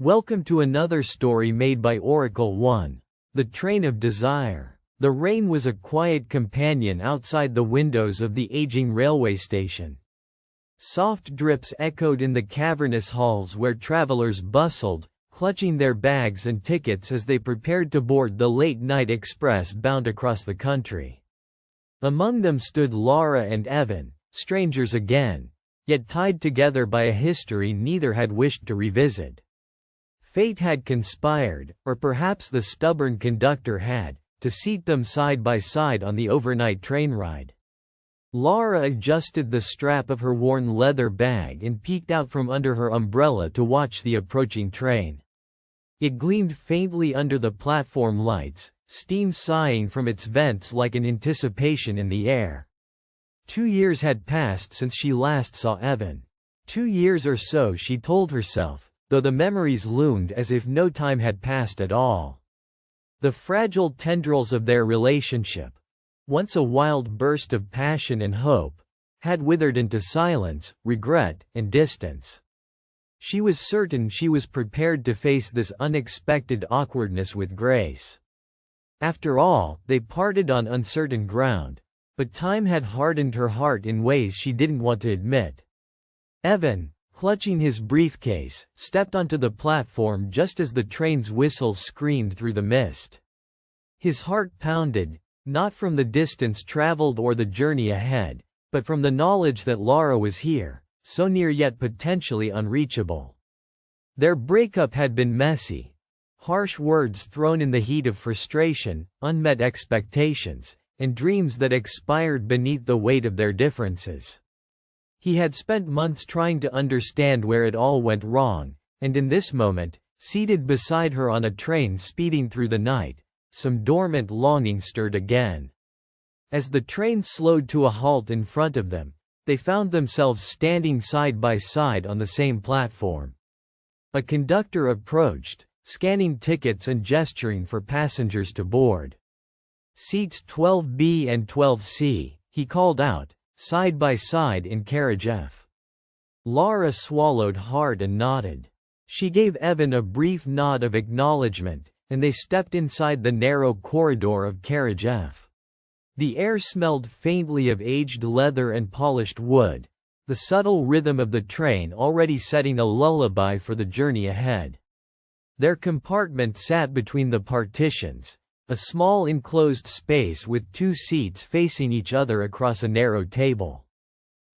Welcome to another story made by Oracle 1. The Train of Desire. The rain was a quiet companion outside the windows of the aging railway station. Soft drips echoed in the cavernous halls where travelers bustled, clutching their bags and tickets as they prepared to board the late-night express bound across the country. Among them stood Laura and Evan, strangers again, yet tied together by a history neither had wished to revisit. Fate had conspired, or perhaps the stubborn conductor had, to seat them side by side on the overnight train ride. Laura adjusted the strap of her worn leather bag and peeked out from under her umbrella to watch the approaching train. It gleamed faintly under the platform lights, steam sighing from its vents like an anticipation in the air. 2 years had passed since she last saw Evan. 2 years or so, she told herself, though the memories loomed as if no time had passed at all. The fragile tendrils of their relationship, once a wild burst of passion and hope, had withered into silence, regret, and distance. She was certain she was prepared to face this unexpected awkwardness with grace. After all, they parted on uncertain ground, but time had hardened her heart in ways she didn't want to admit. Evan, clutching his briefcase, stepped onto the platform just as the train's whistle screamed through the mist. His heart pounded, not from the distance traveled or the journey ahead, but from the knowledge that Laura was here, so near yet potentially unreachable. Their breakup had been messy. Harsh words thrown in the heat of frustration, unmet expectations, and dreams that expired beneath the weight of their differences. He had spent months trying to understand where it all went wrong, and in this moment, seated beside her on a train speeding through the night, some dormant longing stirred again. As the train slowed to a halt in front of them, they found themselves standing side by side on the same platform. A conductor approached, scanning tickets and gesturing for passengers to board. "Seats 12B and 12C, he called out, side by side in carriage F. Laura swallowed hard and nodded. She gave Evan a brief nod of acknowledgement, and they stepped inside the narrow corridor of carriage F. The air smelled faintly of aged leather and polished wood, the subtle rhythm of the train already setting a lullaby for the journey ahead. Their compartment sat between the partitions, a small enclosed space with 2 seats facing each other across a narrow table.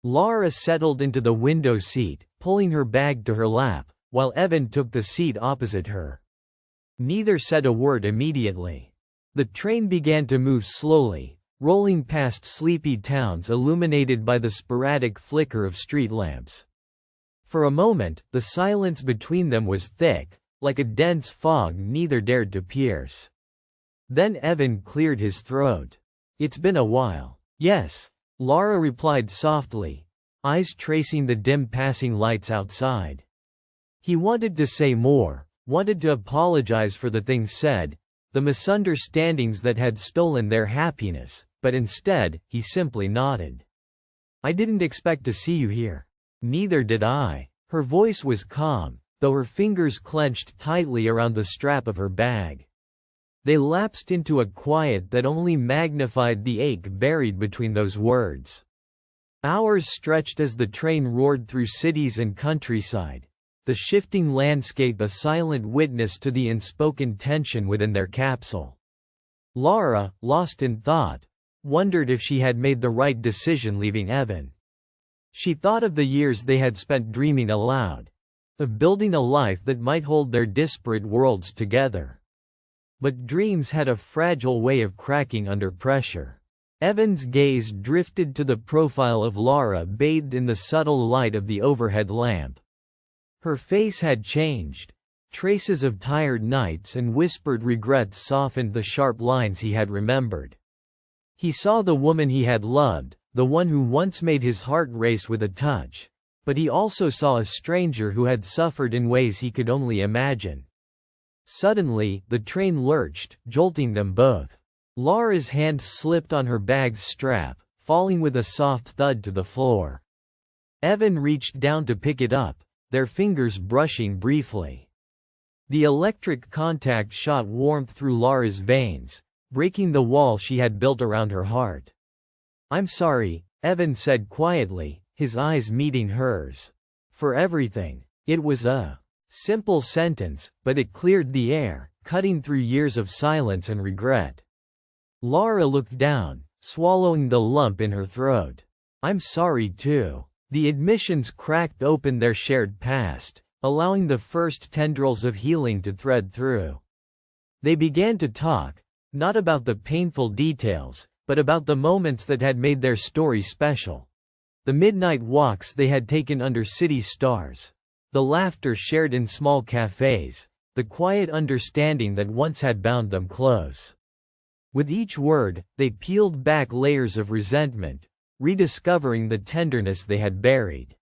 Laura settled into the window seat, pulling her bag to her lap, while Evan took the seat opposite her. Neither said a word immediately. The train began to move slowly, rolling past sleepy towns illuminated by the sporadic flicker of street lamps. For a moment, the silence between them was thick, like a dense fog neither dared to pierce. Then Evan cleared his throat. "It's been a while." "Yes," Laura replied softly, eyes tracing the dim passing lights outside. He wanted to say more, wanted to apologize for the things said, the misunderstandings that had stolen their happiness, but instead, he simply nodded. "I didn't expect to see you here." "Neither did I." Her voice was calm, though her fingers clenched tightly around the strap of her bag. They lapsed into a quiet that only magnified the ache buried between those words. Hours stretched as the train roared through cities and countryside, the shifting landscape a silent witness to the unspoken tension within their capsule. Laura, lost in thought, wondered if she had made the right decision leaving Evan. She thought of the years they had spent dreaming aloud, of building a life that might hold their disparate worlds together. But dreams had a fragile way of cracking under pressure. Evan's gaze drifted to the profile of Laura bathed in the subtle light of the overhead lamp. Her face had changed. Traces of tired nights and whispered regrets softened the sharp lines he had remembered. He saw the woman he had loved, the one who once made his heart race with a touch, but he also saw a stranger who had suffered in ways he could only imagine. Suddenly, the train lurched, jolting them both. Laura's hand slipped on her bag's strap, falling with a soft thud to the floor. Evan reached down to pick it up, their fingers brushing briefly. The electric contact shot warmth through Laura's veins, breaking the wall she had built around her heart. "I'm sorry," Evan said quietly, his eyes meeting hers. "For everything." It was a simple sentence, but it cleared the air, cutting through years of silence and regret. Laura looked down, swallowing the lump in her throat. "I'm sorry too." The admissions cracked open their shared past, allowing the first tendrils of healing to thread through. They began to talk, not about the painful details, but about the moments that had made their story special. The midnight walks they had taken under city stars. The laughter shared in small cafes. The quiet understanding that once had bound them close. With each word, they peeled back layers of resentment, rediscovering the tenderness they had buried.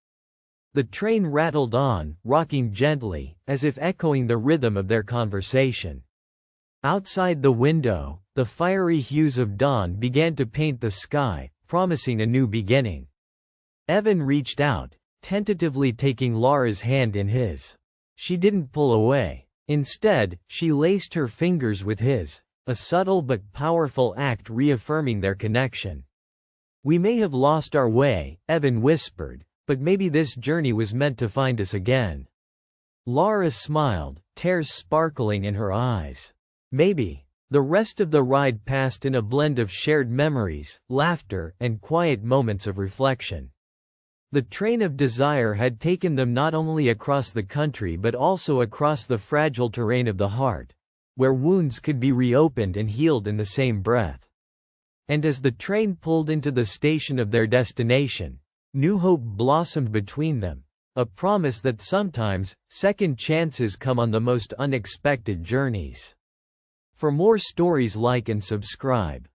The train rattled on, rocking gently, as if echoing the rhythm of their conversation. Outside the window, the fiery hues of dawn began to paint the sky, promising a new beginning. Evan reached out, tentatively taking Laura's hand in his. She didn't pull away. Instead, she laced her fingers with his, a subtle but powerful act reaffirming their connection. "We may have lost our way," Evan whispered, "but maybe this journey was meant to find us again." Laura smiled, tears sparkling in her eyes. "Maybe." The rest of the ride passed in a blend of shared memories, laughter, and quiet moments of reflection. The train of desire had taken them not only across the country but also across the fragile terrain of the heart, where wounds could be reopened and healed in the same breath. And as the train pulled into the station of their destination, new hope blossomed between them, a promise that sometimes, second chances come on the most unexpected journeys. For more stories, like and subscribe.